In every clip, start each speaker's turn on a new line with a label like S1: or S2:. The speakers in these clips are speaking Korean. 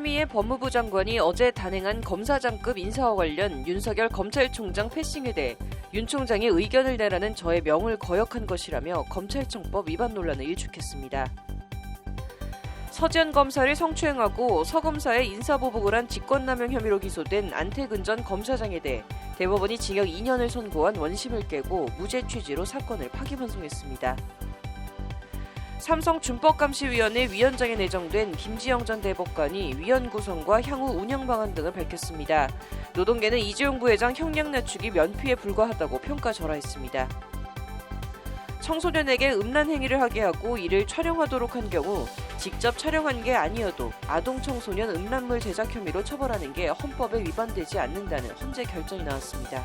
S1: 추미애 법무부 장관이 어제 단행한 검사장급 인사와 관련 윤석열 검찰총장 패싱에 대해 윤 총장이 의견을 내라는 저의 명을 거역한 것이라며 검찰청법 위반 논란을 일축했습니다. 서지현 검사를 성추행하고 서 검사의 인사보복을 한 직권남용 혐의로 기소된 안태근 전 검사장에 대해 대법원이 징역 2년을 선고한 원심을 깨고 무죄 취지로 사건을 파기환송했습니다. 삼성준법감시위원회 위원장에 내정된 김지영 전 대법관이 위원 구성과 향후 운영 방안 등을 밝혔습니다. 노동계는 이재용 부회장 형량 낮추기 면피에 불과하다고 평가절하했습니다. 청소년에게 음란 행위를 하게 하고 이를 촬영하도록 한 경우 직접 촬영한 게 아니어도 아동 청소년 음란물 제작 혐의로 처벌하는 게 헌법에 위반되지 않는다는 헌재 결정이 나왔습니다.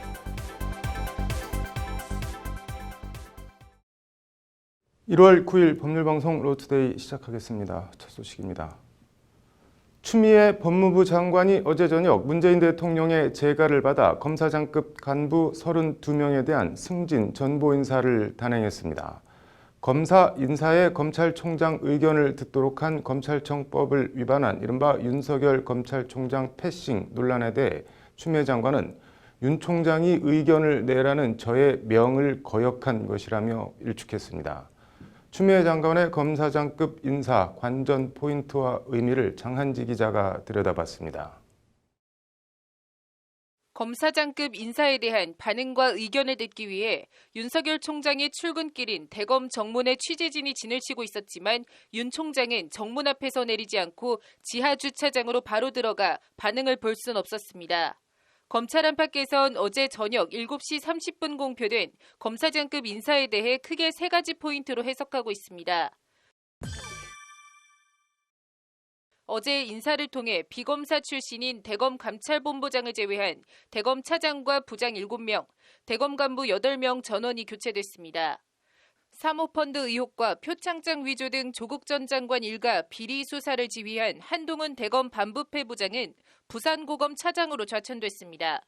S2: (1월 9일) 법률방송 로투데이 시작하겠습니다. 첫 소식입니다. 추미애 법무부 장관이 어제 저녁 문재인 대통령의 재가를 받아 검사장급 간부 32명에 대한 승진 전보 인사를 단행했습니다. 검사 인사에 검찰총장 의견을 듣도록 한 검찰청법을 위반한 이른바 윤석열 검찰총장 패싱 논란에 대해 추미애 장관은 윤 총장이 의견을 내라는 저의 명을 거역한 것이라며 일축했습니다. 추미애 장관의 검사장급 인사 관전 포인트와 의미를 장한지 기자가 들여다봤습니다.
S3: 검사장급 인사에 대한 반응과 의견을 듣기 위해 윤석열 총장의 출근길인 대검 정문에 취재진이 진을 치고 있었지만 윤 총장은 정문 앞에서 내리지 않고 지하 주차장으로 바로 들어가 반응을 볼 순 없었습니다. 검찰 안팎에선 어제 저녁 7시 30분 공표된 검사장급 인사에 대해 크게 세 가지 포인트로 해석하고 있습니다. 어제 인사를 통해 비검사 출신인 대검 감찰본부장을 제외한 대검 차장과 부장 7명, 대검 간부 8명 전원이 교체됐습니다. 사모펀드 의혹과 표창장 위조 등 조국 전 장관 일가 비리 수사를 지휘한 한동훈 대검 반부패 부장은 부산고검 차장으로 좌천됐습니다.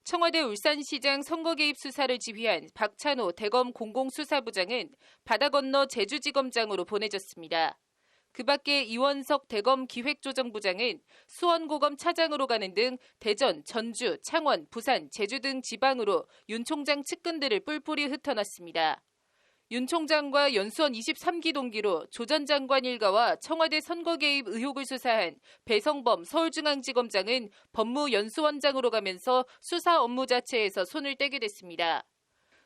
S3: 청와대 울산시장 선거 개입 수사를 지휘한 박찬호 대검 공공수사부장은 바다 건너 제주지검장으로 보내졌습니다. 그 밖에 이원석 대검 기획조정부장은 수원고검 차장으로 가는 등 대전, 전주, 창원, 부산, 제주 등 지방으로 윤 총장 측근들을 뿔뿔이 흩어놨습니다. 윤 총장과 연수원 23기 동기로 조 전 장관 일가와 청와대 선거 개입 의혹을 수사한 배성범 서울중앙지검장은 법무연수원장으로 가면서 수사 업무 자체에서 손을 떼게 됐습니다.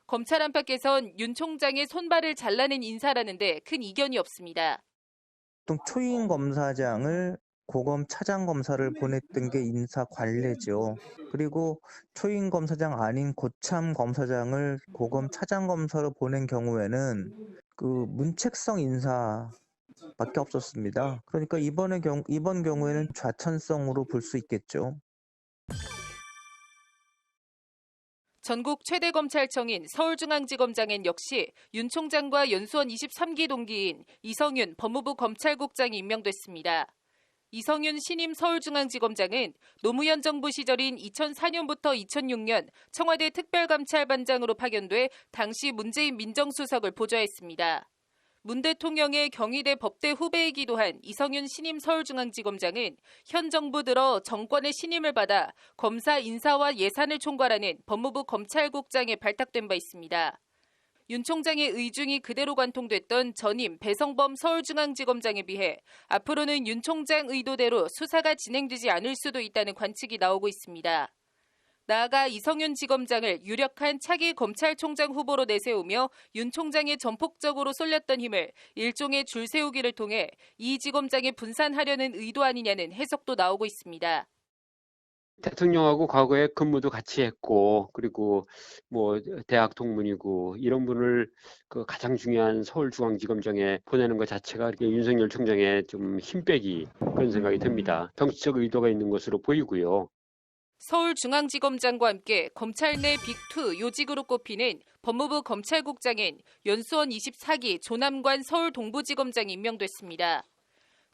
S3: 검찰 안팎에선 윤 총장의 손발을 잘라낸 인사라는데 큰 이견이 없습니다.
S4: 보통 초임 검사장을 고검 차장 검사를 보냈던 게 인사 관례죠. 그리고 초임 검사장 아닌 고참 검사장을 고검 차장 검사로 보낸 경우에는 그 문책성 인사밖에 없었습니다. 그러니까 이번 경우에는 좌천성으로 볼 수 있겠죠.
S3: 전국 최대 검찰청인 서울중앙지검장엔 역시 윤 총장과 연수원 23기 동기인 이성윤 법무부 검찰국장이 임명됐습니다. 이성윤 신임 서울중앙지검장은 노무현 정부 시절인 2004년부터 2006년 청와대 특별감찰반장으로 파견돼 당시 문재인 민정수석을 보좌했습니다. 문 대통령의 경희대 법대 후배이기도 한 이성윤 신임 서울중앙지검장은 현 정부 들어 정권의 신임을 받아 검사 인사와 예산을 총괄하는 법무부 검찰국장에 발탁된 바 있습니다. 윤 총장의 의중이 그대로 관통됐던 전임 배성범 서울중앙지검장에 비해 앞으로는 윤 총장 의도대로 수사가 진행되지 않을 수도 있다는 관측이 나오고 있습니다. 나아가 이성윤 지검장을 유력한 차기 검찰총장 후보로 내세우며 윤 총장이 전폭적으로 쏠렸던 힘을 일종의 줄세우기를 통해 이 지검장에 분산하려는 의도 아니냐는 해석도 나오고 있습니다.
S5: 대통령하고 과거에 근무도 같이 했고, 그리고 뭐 대학 동문이고, 이런 분을 그 가장 중요한 서울중앙지검장에 보내는 것 자체가 윤석열 총장의 좀 힘빼기, 그런 생각이 듭니다. 정치적 의도가 있는 것으로 보이고요.
S3: 서울중앙지검장과 함께 검찰 내 빅2 요직으로 꼽히는 법무부 검찰국장엔 연수원 24기 조남관 서울동부지검장이 임명됐습니다.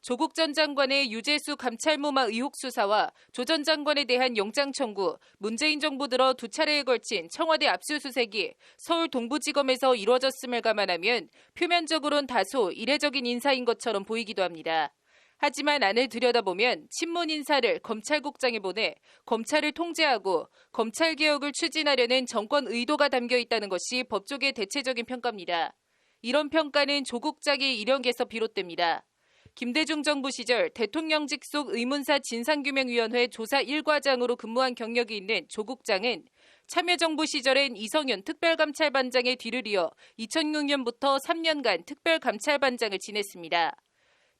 S3: 조국 전 장관의 유재수 감찰무마 의혹 수사와 조 전 장관에 대한 영장 청구, 문재인 정부 들어 두 차례에 걸친 청와대 압수수색이 서울 동부지검에서 이루어졌음을 감안하면 표면적으론 다소 이례적인 인사인 것처럼 보이기도 합니다. 하지만 안을 들여다보면 친문 인사를 검찰국장에 보내 검찰을 통제하고 검찰개혁을 추진하려는 정권 의도가 담겨 있다는 것이 법조계 대체적인 평가입니다. 이런 평가는 조국장의 일형에서 비롯됩니다. 김대중 정부 시절 대통령직 속 의문사 진상규명위원회 조사 1과장으로 근무한 경력이 있는 조국장은 참여정부 시절엔 이성윤 특별감찰반장의 뒤를 이어 2006년부터 3년간 특별감찰반장을 지냈습니다.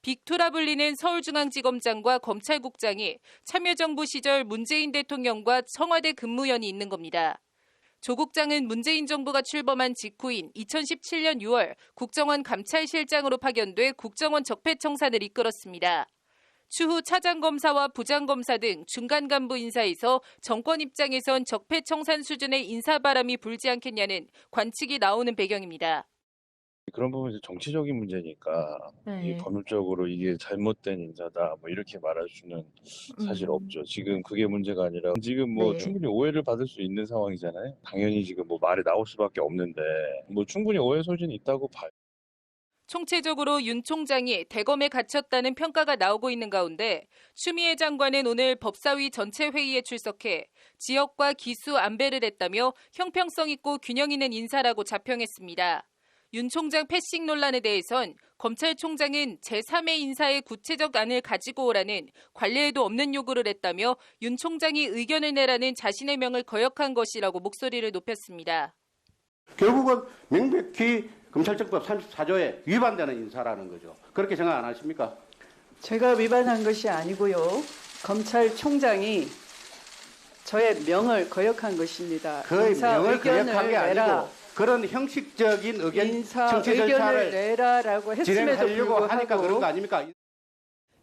S3: 빅2라 불리는 서울중앙지검장과 검찰국장이 참여정부 시절 문재인 대통령과 청와대 근무연이 있는 겁니다. 조 국장은 문재인 정부가 출범한 직후인 2017년 6월 국정원 감찰실장으로 파견돼 국정원 적폐청산을 이끌었습니다. 추후 차장검사와 부장검사 등 중간 간부 인사에서 정권 입장에선 적폐청산 수준의 인사바람이 불지 않겠냐는 관측이 나오는 배경입니다.
S6: 그런 부분이 정치적인 문제니까 이 법률적으로 이게 잘못된 인사다 뭐 이렇게 말할 수는 사실 없죠. 지금 그게 문제가 아니라 지금 뭐 충분히 오해를 받을 수 있는 상황이잖아요. 당연히 지금 뭐 말이 나올 수밖에 없는데 뭐 충분히 오해 소지는 있다고 봐요.
S3: 총체적으로 윤 총장이 대검에 갇혔다는 평가가 나오고 있는 가운데 추미애 장관은 오늘 법사위 전체 회의에 출석해 지역과 기수 안배를 했다며 형평성 있고 균형 있는 인사라고 자평했습니다. 윤 총장 패싱 논란에 대해선 검찰총장은 제3의 인사의 구체적 안을 가지고 오라는 관례에도 없는 요구를 했다며 윤 총장이 의견을 내라는 자신의 명을 거역한 것이라고 목소리를 높였습니다.
S7: 결국은 명백히 검찰청법 34조에 위반되는 인사라는 거죠. 그렇게 생각 안 하십니까?
S8: 제가 위반한 것이 아니고요. 검찰총장이 저의 명을 거역한 것입니다.
S7: 그 명을 거역한 게
S8: 내라.
S7: 아니고 그런 형식적인
S8: 인사
S7: 정치
S8: 의견을
S7: 절차를
S8: 내라라고 했음에도
S7: 진행하려고 하니까 그런 거
S8: 불구하고
S7: 아닙니까?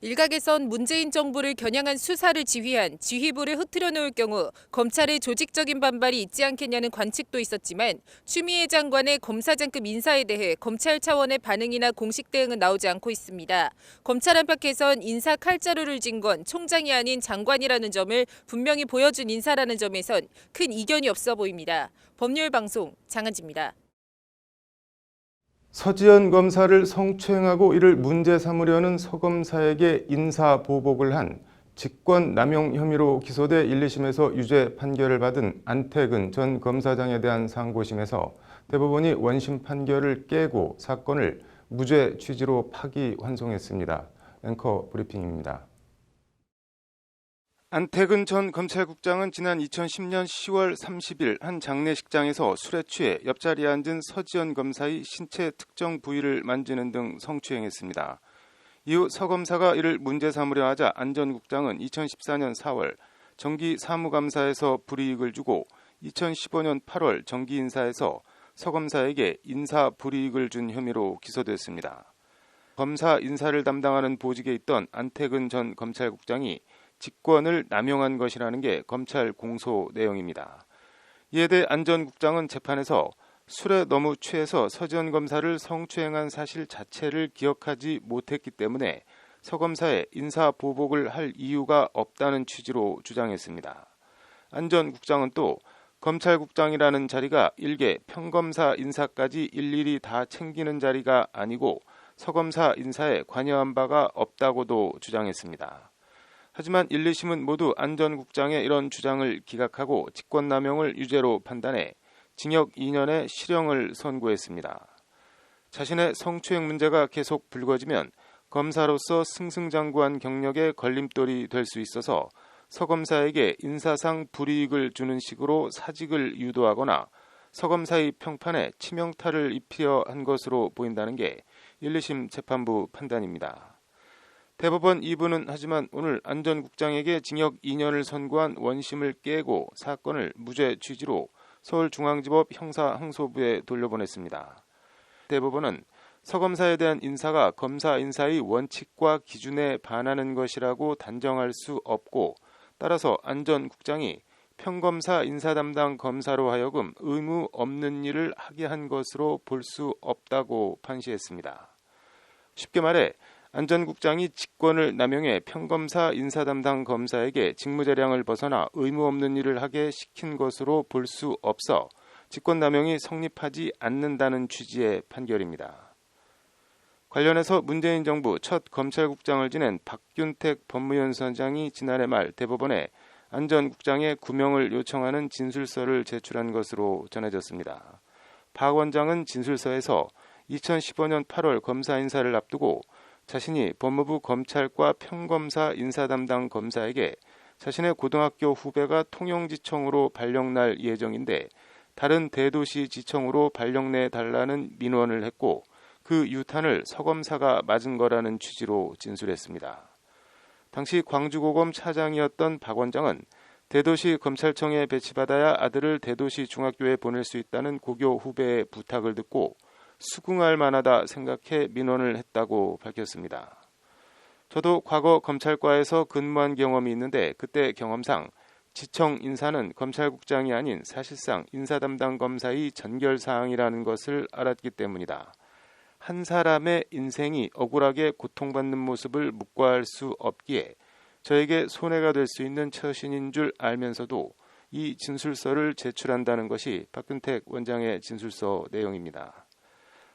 S3: 일각에선 문재인 정부를 겨냥한 수사를 지휘한 지휘부를 흐트려 놓을 경우 검찰의 조직적인 반발이 있지 않겠냐는 관측도 있었지만 추미애 장관의 검사장급 인사에 대해 검찰 차원의 반응이나 공식 대응은 나오지 않고 있습니다. 검찰 안팎에선 인사 칼자루를 쥔 건 총장이 아닌 장관이라는 점을 분명히 보여준 인사라는 점에선 큰 이견이 없어 보입니다. 법률방송 장한지입니다.
S2: 서지현 검사를 성추행하고 이를 문제 삼으려는 서검사에게 인사보복을 한 직권남용 혐의로 기소돼 1, 2심에서 유죄 판결을 받은 안태근 전 검사장에 대한 상고심에서 대법원이 원심 판결을 깨고 사건을 무죄 취지로 파기환송했습니다. 앵커 브리핑입니다. 안태근 전 검찰국장은 지난 2010년 10월 30일 한 장례식장에서 술에 취해 옆자리에 앉은 서지현 검사의 신체 특정 부위를 만지는 등 성추행했습니다. 이후 서 검사가 이를 문제 삼으려 하자 안 전 국장은 2014년 4월 정기 사무감사에서 불이익을 주고 2015년 8월 정기인사에서 서 검사에게 인사 불이익을 준 혐의로 기소됐습니다. 검사 인사를 담당하는 보직에 있던 안태근 전 검찰국장이 직권을 남용한 것이라는 게 검찰 공소 내용입니다. 이에 대해 안 전 국장은 재판에서 술에 너무 취해서 서지현 검사를 성추행한 사실 자체를 기억하지 못했기 때문에 서 검사의 인사 보복을 할 이유가 없다는 취지로 주장했습니다. 안 전 국장은 또 검찰국장이라는 자리가 일개 평검사 인사까지 일일이 다 챙기는 자리가 아니고 서 검사 인사에 관여한 바가 없다고도 주장했습니다. 하지만 1, 2심은 모두 안 전 국장의 이런 주장을 기각하고 직권남용을 유죄로 판단해 징역 2년의 실형을 선고했습니다. 자신의 성추행 문제가 계속 불거지면 검사로서 승승장구한 경력에 걸림돌이 될 수 있어서 서 검사에게 인사상 불이익을 주는 식으로 사직을 유도하거나 서 검사의 평판에 치명타를 입히려 한 것으로 보인다는 게 1, 2심 재판부 판단입니다. 대법원 2부는 하지만 오늘 안 전 국장에게 징역 2년을 선고한 원심을 깨고 사건을 무죄 취지로 서울중앙지법 형사항소부에 돌려보냈습니다. 대법원은 서 검사에 대한 인사가 검사 인사의 원칙과 기준에 반하는 것이라고 단정할 수 없고 따라서 안 전 국장이 평검사 인사 담당 검사로 하여금 의무 없는 일을 하게 한 것으로 볼 수 없다고 판시했습니다. 쉽게 말해 안 전 국장이 직권을 남용해 평검사 인사 담당 검사에게 직무재량을 벗어나 의무 없는 일을 하게 시킨 것으로 볼 수 없어 직권남용이 성립하지 않는다는 취지의 판결입니다. 관련해서 문재인 정부 첫 검찰국장을 지낸 박균택 법무연수원장이 지난해 말 대법원에 안 전 국장의 구명을 요청하는 진술서를 제출한 것으로 전해졌습니다. 박 원장은 진술서에서 2015년 8월 검사 인사를 앞두고 자신이 법무부 검찰과 평검사 인사 담당 검사에게 자신의 고등학교 후배가 통영지청으로 발령날 예정인데 다른 대도시 지청으로 발령내 달라는 민원을 했고 그 유탄을 서검사가 맞은 거라는 취지로 진술했습니다. 당시 광주고검 차장이었던 박 원장은 대도시 검찰청에 배치받아야 아들을 대도시 중학교에 보낼 수 있다는 고교 후배의 부탁을 듣고 수긍할 만하다 생각해 민원을 했다고 밝혔습니다. 저도 과거 검찰과에서 근무한 경험이 있는데 그때 경험상 지청 인사는 검찰국장이 아닌 사실상 인사 담당 검사의 전결사항이라는 것을 알았기 때문이다. 한 사람의 인생이 억울하게 고통받는 모습을 묵과할 수 없기에 저에게 손해가 될 수 있는 처신인 줄 알면서도 이 진술서를 제출한다는 것이 박균택 원장의 진술서 내용입니다.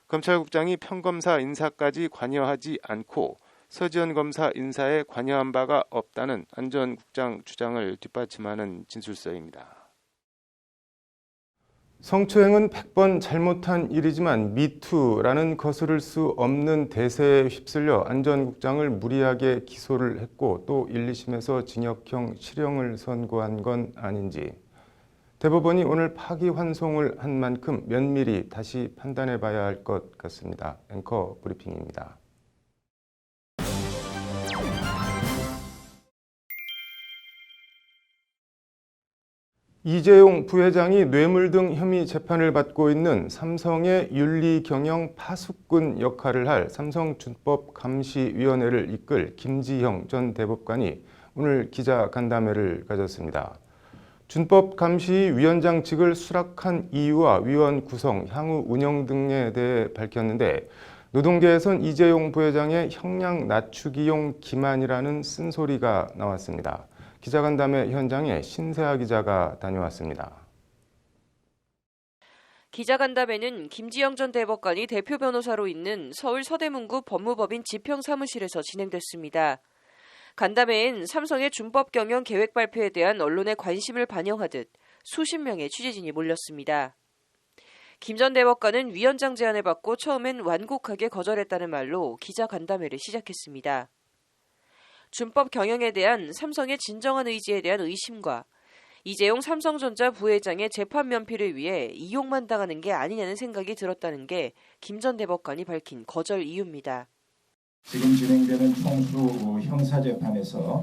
S2: 검찰국장이 평검사 인사까지 관여하지 않고 서지현 검사 인사에 관여한 바가 없다는 안 전 국장 주장을 뒷받침하는 진술서입니다. 성추행은 100번 잘못한 일이지만 미투라는 거스를 수 없는 대세에 휩쓸려 안 전 국장을 무리하게 기소를 했고 또 1, 2심에서 징역형 실형을 선고한 건 아닌지 대법원이 오늘 파기환송을 한 만큼 면밀히 다시 판단해 봐야 할 것 같습니다. 앵커 브리핑입니다. 이재용 부회장이 뇌물 등 혐의 재판을 받고 있는 삼성의 윤리경영 파수꾼 역할을 할 삼성준법감시위원회를 이끌 김지형 전 대법관이 오늘 기자간담회를 가졌습니다. 준법감시위원장직을 수락한 이유와 위원 구성, 향후 운영 등에 대해 밝혔는데 노동계에선 이재용 부회장의 형량 낮추기용 기만이라는 쓴소리가 나왔습니다. 기자간담회 현장에 신세아 기자가 다녀왔습니다.
S1: 기자간담회는 김지영 전 대법관이 대표 변호사로 있는 서울 서대문구 법무법인 지평사무실에서 진행됐습니다. 간담회엔 삼성의 준법 경영 계획 발표에 대한 언론의 관심을 반영하듯 수십 명의 취재진이 몰렸습니다. 김 전 대법관은 위원장 제안을 받고 처음엔 완곡하게 거절했다는 말로 기자간담회를 시작했습니다. 준법 경영에 대한 삼성의 진정한 의지에 대한 의심과 이재용 삼성전자 부회장의 재판 면피를 위해 이용만 당하는 게 아니냐는 생각이 들었다는 게 김 전 대법관이 밝힌 거절 이유입니다.
S9: 지금 진행되는 총수 형사재판에서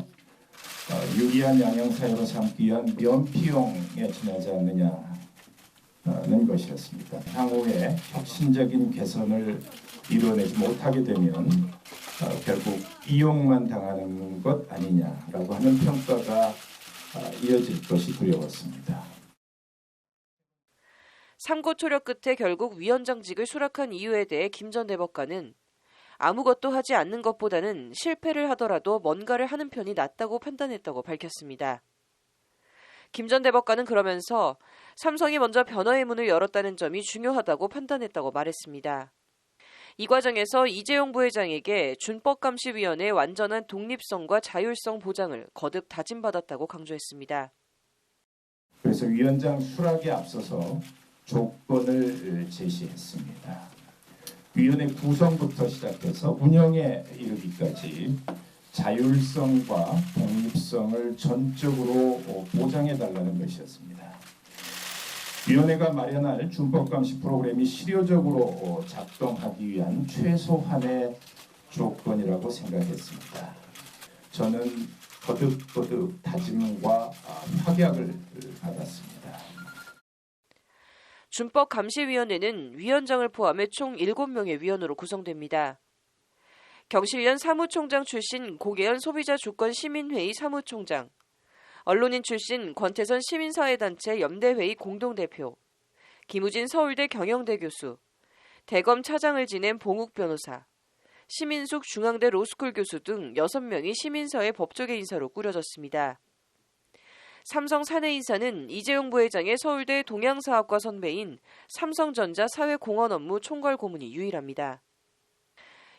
S9: 유리한 양형사유로 삼기 위한 면피용에 지나지 않느냐는 것이었습니다. 향후에 혁신적인 개선을 이뤄내지 못하게 되면 결국 이용만 당하는 것 아니냐라고 하는 평가가 이어질 것이 두려웠습니다.
S1: 상고 초력 끝에 결국 위원장직을 수락한 이유에 대해 김 전 대법관은 아무것도 하지 않는 것보다는 실패를 하더라도 뭔가를 하는 편이 낫다고 판단했다고 밝혔습니다. 김 전 대법관은 그러면서 삼성이 먼저 변화의 문을 열었다는 점이 중요하다고 판단했다고 말했습니다. 이 과정에서 이재용 부회장에게 준법감시위원회의 완전한 독립성과 자율성 보장을 거듭 다짐받았다고 강조했습니다.
S9: 그래서 위원장 수락에 앞서서 조건을 제시했습니다. 위원회 구성부터 시작해서 운영에 이르기까지 자율성과 독립성을 전적으로 보장해달라는 것이었습니다. 위원회가 마련할 준법감시 프로그램이 실효적으로 작동하기 위한 최소한의 조건이라고 생각했습니다. 저는 거듭 다짐과 확약을 받았습니다.
S1: 준법감시위원회는 위원장을 포함해 총 7명의 위원으로 구성됩니다. 경실련 사무총장 출신 고계현 소비자주권시민회의 사무총장, 언론인 출신 권태선 시민사회단체 연대회의 공동대표, 김우진 서울대 경영대 교수, 대검 차장을 지낸 봉욱 변호사, 심인숙 중앙대 로스쿨 교수 등 6명이 시민사회 법조계 인사로 꾸려졌습니다. 삼성 사내 인사는 이재용 부회장의 서울대 동양사학과 선배인 삼성전자 사회공헌 업무 총괄 고문이 유일합니다.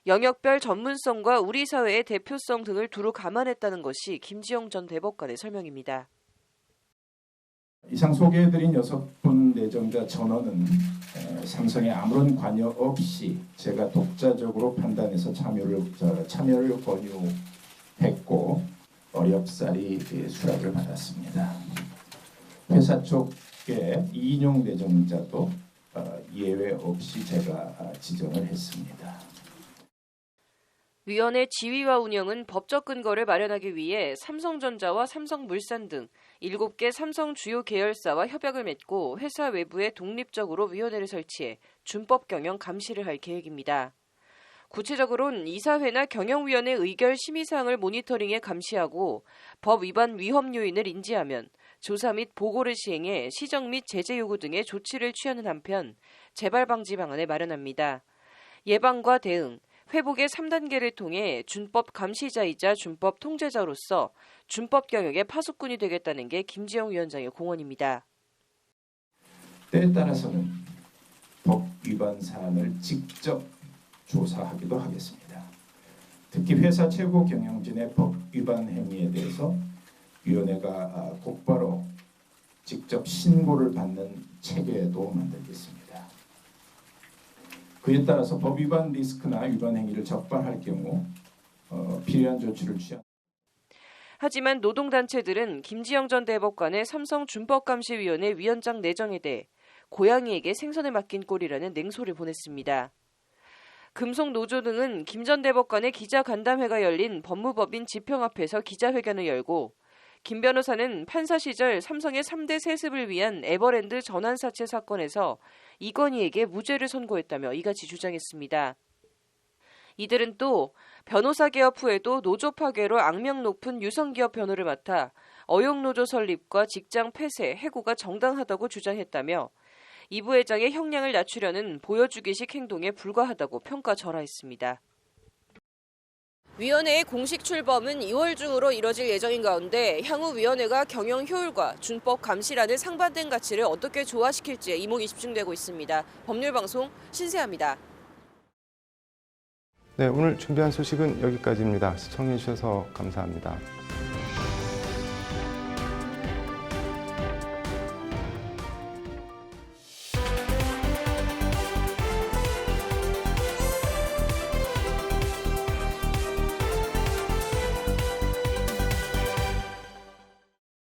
S1: 영역별 전문성과 우리 사회의 대표성 등을 두루 감안했다는 것이 김지영 전 대법관의 설명입니다.
S9: 이상 소개해드린 6분 내정자 전원은 삼성에 아무런 관여 없이 제가 독자적으로 판단해서 참여를 권유했고 어렵사리 수락을 받았습니다. 회사 쪽의 이인용 내정자도 예외 없이 제가 지정을 했습니다.
S1: 위원회 지위와 운영은 법적 근거를 마련하기 위해 삼성전자와 삼성물산 등 7개 삼성 주요 계열사와 협약을 맺고 회사 외부에 독립적으로 위원회를 설치해 준법 경영 감시를 할 계획입니다. 구체적으로는 이사회나 경영위원회 의결 심의사항을 모니터링해 감시하고 법 위반 위험 요인을 인지하면 조사 및 보고를 시행해 시정 및 제재 요구 등의 조치를 취하는 한편 재발 방지 방안을 마련합니다. 예방과 대응, 회복의 3단계를 통해 준법 감시자이자 준법 통제자로서 준법 경영의 파수꾼이 되겠다는 게 김지영 위원장의 공언입니다.
S9: 때에 따라서는 법 위반 사안을 직접 조사하기도 하겠습니다. 특히 회사 최고 경영진의 법 위반 행위에 대해서 위원회가 곧바로 직접 신고를 받는 체계도 만들겠습니다. 그에 따라서 법 위반 리스크나 위반 행위를 적발할 경우 필요한 조치를 취한.
S1: 하지만 노동단체들은 김지영 전 대법관의 삼성 준법감시위원회 위원장 내정에 대해 고양이에게 생선을 맡긴 꼴이라는 냉소를 보냈습니다. 금속노조 등은 김 전 대법관의 기자간담회가 열린 법무법인 지평 앞에서 기자회견을 열고 김 변호사는 판사 시절 삼성의 3대 세습을 위한 에버랜드 전환사채 사건에서 이건희에게 무죄를 선고했다며 이같이 주장했습니다. 이들은 또 변호사 개업 후에도 노조 파괴로 악명 높은 유성기업 변호를 맡아 어용노조 설립과 직장 폐쇄, 해고가 정당하다고 주장했다며 이 부회장의 형량을 낮추려는 보여주기식 행동에 불과하다고 평가절하했습니다. 위원회의 공식 출범은 2월 중으로 이뤄질 예정인 가운데 향후 위원회가 경영 효율과 준법 감시라는 상반된 가치를 어떻게 조화시킬지에 이목이 집중되고 있습니다. 법률방송 신세아입니다.
S2: 네, 오늘 준비한 소식은 여기까지입니다. 시청해 주셔서 감사합니다.